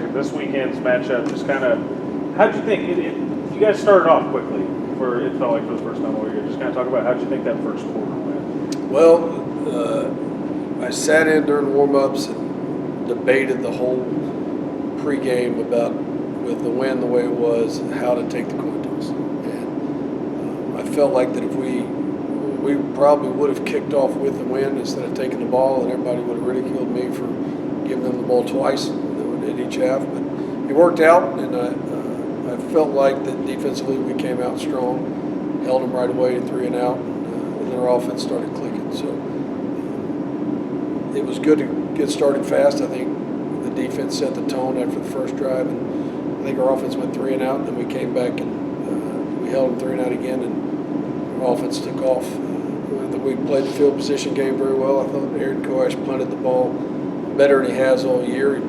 second. This weekend's matchup, just kind of, how'd you think? You guys started off quickly, it felt like for the first time all year. Just kind of talk about how'd you think that first quarter went? Well, I sat in during warm-ups and debated the whole pregame about, with the wind the way it was, how to take the coin toss. And I felt like that if we probably would have kicked off with the wind instead of taking the ball, and everybody would have ridiculed me for giving them the ball twice at each half. But it worked out, and I felt like that defensively we came out strong, held them right away, 3 and out, and their offense started clicking. So it was good to get started fast. I think the defense set the tone after the first drive, and I think our offense went 3 and out, and then we came back and we held them 3 and out again, and our offense took off. We played the field position game very well. I thought Aaron Koash punted the ball better than he has all year. He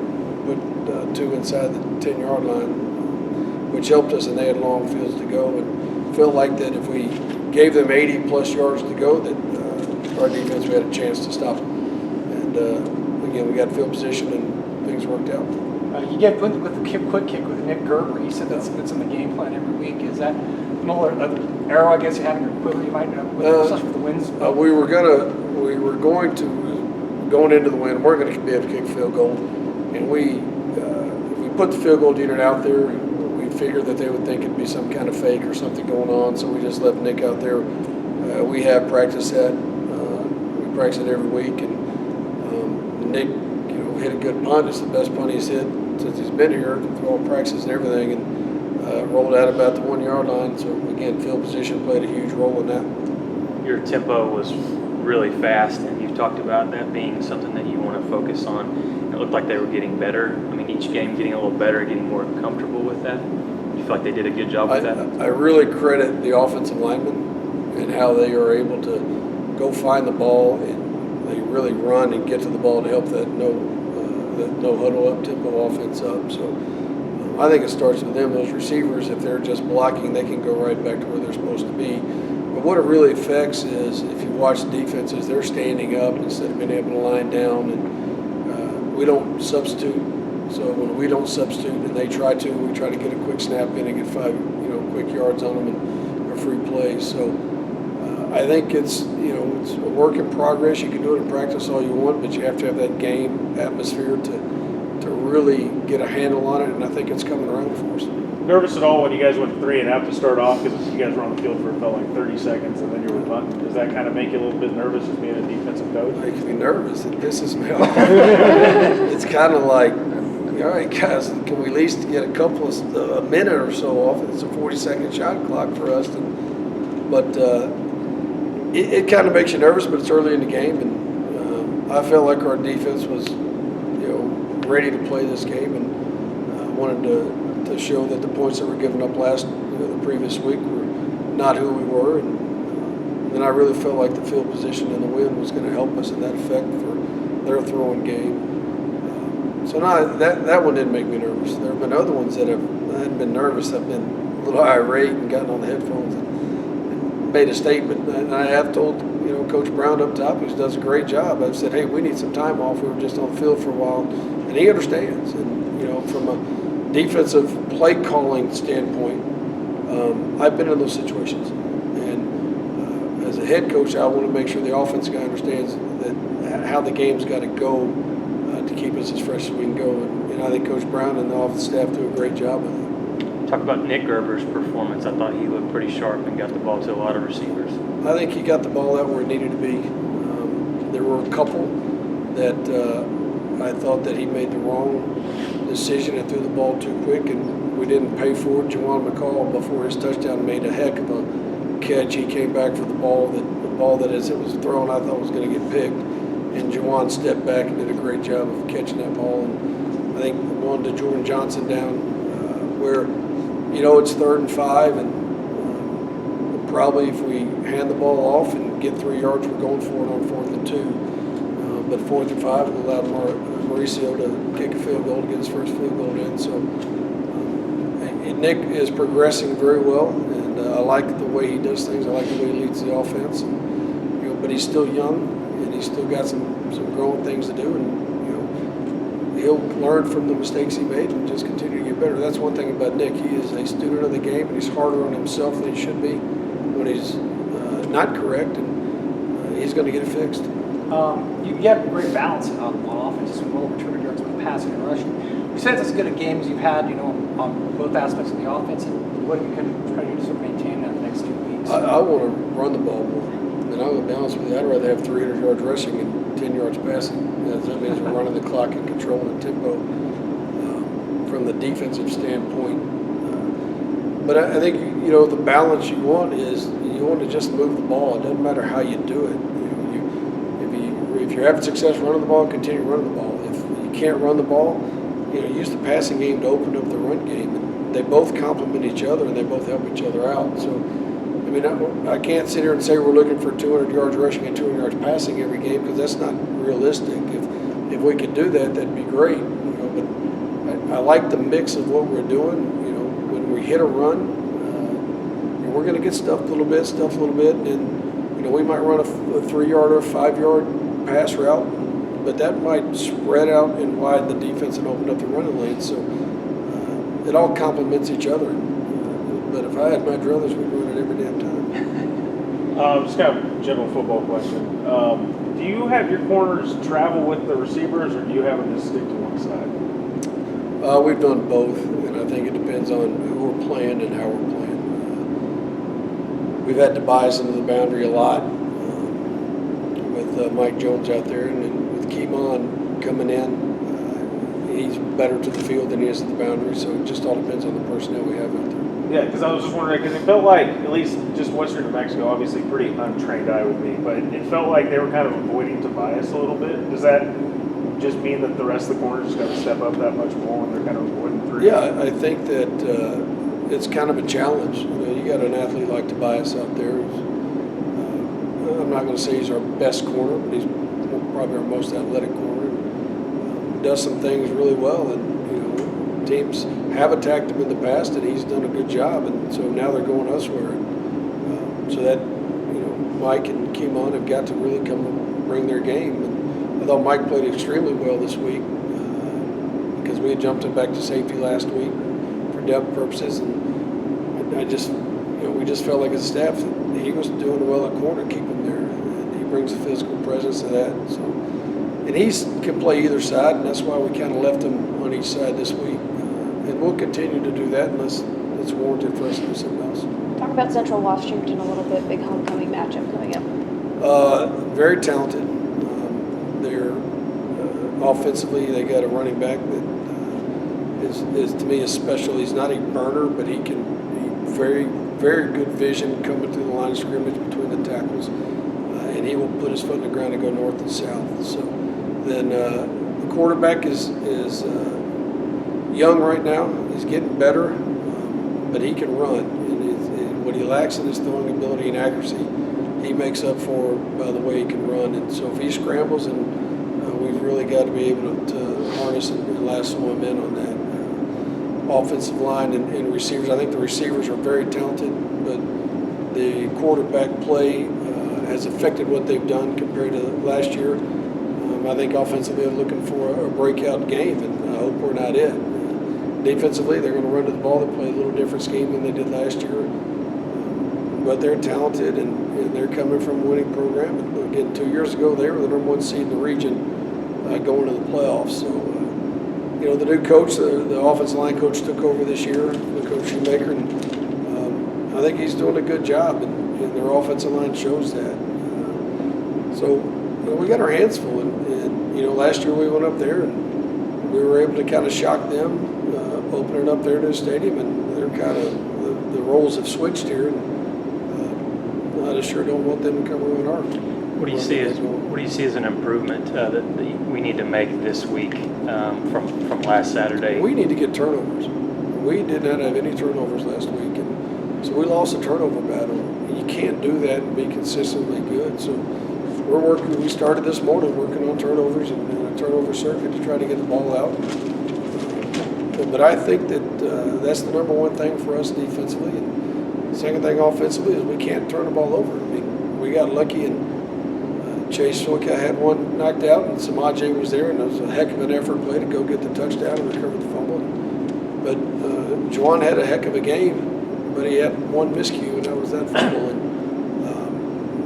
put 2 inside the 10-yard line, which helped us, and they had long fields to go. And felt like that if we gave them 80-plus yards to go, that our defense, we had a chance to stop them. And again, we got field position, and things worked out. You get with the quick kick with Nick Gerber. You said that's in the game plan every week. Is that an arrow, I guess, you have in your quiver? You might especially with the winds. We were going to going into the wind. We're going to be able to kick a field goal, and if we put the field goal unit out there, we figured that they would think it'd be some kind of fake or something going on. So we just left Nick out there. We have practiced that. We practice it every week, and Nick, hit a good punt. It's the best punt he's hit since he's been here through all practices and everything, and rolled out about the 1-yard line. So again, field position played a huge role in that. Your tempo was really fast, and you talked about that being something that you want to focus on. It looked like they were getting better. I mean, each game getting a little better, getting more comfortable with that. You feel like they did a good job with that? I really credit the offensive linemen and how they are able to go find the ball, and they really run and get to the ball to help that no huddle up tempo offense up. So I think it starts with them. Those receivers, if they're just blocking, they can go right back to where they're supposed to be. But what it really affects is if you watch defenses, they're standing up instead of being able to line down, and we don't substitute. So when we don't substitute and they try to, we try to get a quick snap in and get 5 quick yards on them and a free play. So I think it's a work in progress. You can do it in practice all you want, but you have to have that game atmosphere to really get a handle on it, and I think it's coming around for us. Nervous at all when you guys went 3 and out to start off, because you guys were on the field for it felt like 30 seconds and then you were punting? Does that kind of make you a little bit nervous as being a defensive coach? It makes me nervous. It pisses me off. It's kind of like, all right, guys, can we at least get a minute or so off? It's a 40-second shot clock for us. But it kind of makes you nervous, but it's early in the game, and I felt like our defense was, ready to play this game, and wanted to show that the points that were given up the previous week were not who we were, and then I really felt like the field position and the wind was going to help us in that effect for their throwing game. So now that one didn't make me nervous. There have been other ones that I hadn't been nervous. I've been a little irate and gotten on the headphones and made a statement, and I have told Coach Brown up top, who does a great job. I've said, hey, we need some time off. We were just on the field for a while, and he understands. And from a defensive play calling standpoint, I've been in those situations, and as a head coach, I want to make sure the offense guy understands that how the game's got to go to keep us as fresh as we can go. And I think Coach Brown and the offense staff do a great job of that. Talk about Nick Gerber's performance. I thought he looked pretty sharp and got the ball to a lot of receivers. I think he got the ball out where it needed to be. There were a couple that I thought that he made the wrong decision and threw the ball too quick, and we didn't pay for it. Juwan McCall, before his touchdown, made a heck of a catch. He came back for the ball that as it was thrown, I thought was going to get picked, and Juwan stepped back and did a great job of catching that ball. And I think one to Jordan Johnson down where it's 3rd and 5, and probably if we hand the ball off and get 3 yards, we're going for it on 4th and 2. But 4th and 5 will allow Mauricio to kick a field goal to get his first field goal in. So Nick is progressing very well, and I like the way he does things. I like the way he leads the offense. And, but he's still young, and he's still got some growing things to do. And he'll learn from the mistakes he made and just continue to get better. That's one thing about Nick. He is a student of the game, and he's harder on himself than he should be when he's not correct, and he's going to get it fixed. You have great balance on offense, just well over 200 yards with passing and rushing. You said it's as good a game as you've had, on both aspects of the offense. And what are you going to try to do to sort of maintain that in the next 2 weeks? I want to run the ball more. And I'm going to be honest with you, I'd rather have 300 yards rushing and 10 yards passing. That means we're running the clock and controlling the tempo from the defensive standpoint. But I think, the balance you want is you want to just move the ball. It doesn't matter how you do it. If you're having success running the ball, continue running the ball. If you can't run the ball, use the passing game to open up the run game. And they both complement each other, and they both help each other out. So, I can't sit here and say we're looking for 200 yards rushing and 200 yards passing every game, because that's not realistic. If we could do that, that'd be great. But I like the mix of what we're doing. When we hit a run, we're going to get stuffed a little bit, and then we might run a 3-yard or a 5-yard pass route, but that might spread out and widen the defense and open up the running lane. So it all complements each other. But if I had my druthers, we'd run it every damn time. Just kind of a general football question. Do you have your corners travel with the receivers, or do you have them just stick to one side? We've done both, and I think it depends on who we're playing and how we're playing. We've had to bias into the boundary a lot with Mike Jones out there, and then with Keemon coming in, he's better to the field than he is at the boundary, so it just all depends on the personnel we have out there. Yeah, because I was just wondering, because it felt like, at least just Western New Mexico, obviously pretty untrained eye with me, but it felt like they were kind of avoiding Tobias a little bit. Does that just mean that the rest of the corners just got to step up that much more when they're kind of avoiding three? Yeah, I think that it's kind of a challenge. You got an athlete like Tobias out there. I'm not going to say he's our best corner, but he's probably our most athletic corner. Does some things really well, and teams have attacked him in the past, and he's done a good job, and so now they're going elsewhere. So that Mike and Keemon have got to really come and bring their game. And I thought Mike played extremely well this week because we had jumped him back to safety last week for depth purposes, and I just we just felt like as a staff that he was doing well at corner, keep him there, and he brings a physical presence to that. So, and he can play either side, and that's why we kind of left him on each side this week. And we'll continue to do that unless it's warranted for us to do something else. Talk about Central Washington a little bit, big homecoming matchup coming up. Very talented. They're offensively, they got a running back that is to me is special. He's not a burner, but he very, very good vision coming through the line of scrimmage between the tackles. And he will put his foot in the ground and go north and south. So then the quarterback is young right now. He's getting better, but he can run. And what he lacks in his throwing ability and accuracy, he makes up for by the way he can run. And so if he scrambles, and we've really got to be able to harness and lasso him in on that. Offensive line and receivers. I think the receivers are very talented, but the quarterback play has affected what they've done compared to last year. I think offensively they're looking for a breakout game, and I hope we're not it. Defensively, they're going to run to the ball. They play a little different scheme than they did last year. But they're talented, and they're coming from a winning program. And again, 2 years ago, they were the number one seed in the region going to the playoffs. So, the new coach, the offensive line coach took over this year, the coach Shoemaker, and I think he's doing a good job, and their offensive line shows that. So we got our hands full, and last year we went up there and we were able to kind of shock them, opening up there in the stadium, and they're kind of the roles have switched here, and I just sure don't want them to come ruin our. What do you see as an improvement that we need to make this week from last Saturday? We need to get turnovers. We did not have any turnovers last week, and so we lost a turnover battle. You can't do that and be consistently good. So we're working. We started this morning working on turnovers and a turnover circuit to try to get the ball out. But I think that that's the number one thing for us defensively. And the second thing offensively is we can't turn the ball over. I mean, we got lucky in Chase Soika had one knocked out, and Samaje was there, and it was a heck of an effort play to go get the touchdown and recover the fumble. But Juwan had a heck of a game, but he had one miscue, and that was that fumble. And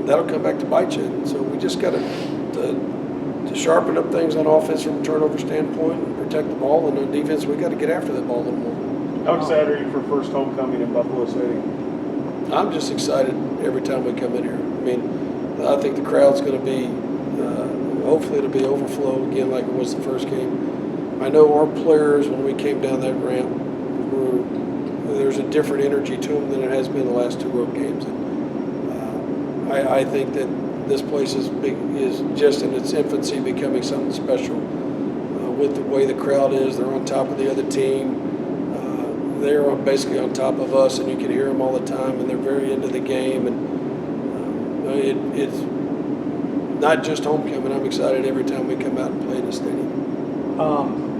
that'll come back to bite you. So we just got to sharpen up things on offense from a turnover standpoint and protect the ball. And on defense, we got to get after the ball a little more. How excited are you for first homecoming in Buffalo City? I'm just excited every time we come in here. I mean, I think the crowd's going to be, hopefully it'll be overflow again like it was the first game. I know our players, when we came down that ramp, there's a different energy to them than it has been the last two road games. And I think that this place is just in its infancy, becoming something special. With the way the crowd is, they're on top of the other team. They're basically on top of us, and you can hear them all the time, and they're very into the game. And it's not just homecoming. I'm excited every time we come out and play in the stadium.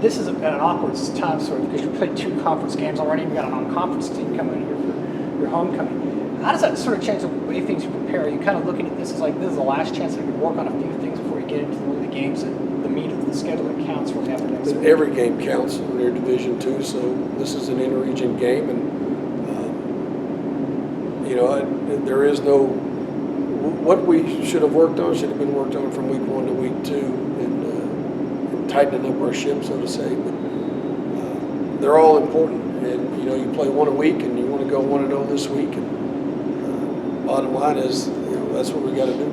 This is an awkward time, sort of, because you played 2 conference games already. You've got a non-conference team coming in here for your homecoming. How does that sort of change the way things you prepare? Are you kind of looking at this as like this is the last chance that you can work on a few things before you get into the games and the meat of the schedule that counts really after next week? Every game counts in their Division II, so this is an inter-region game, and there is no what we should have worked on should have been worked on from week 1 to week 2, and tightening up our ship, so to say. But they're all important, and you play one a week, and you want to go 1-0 this week. And bottom line is, that's what we got to do.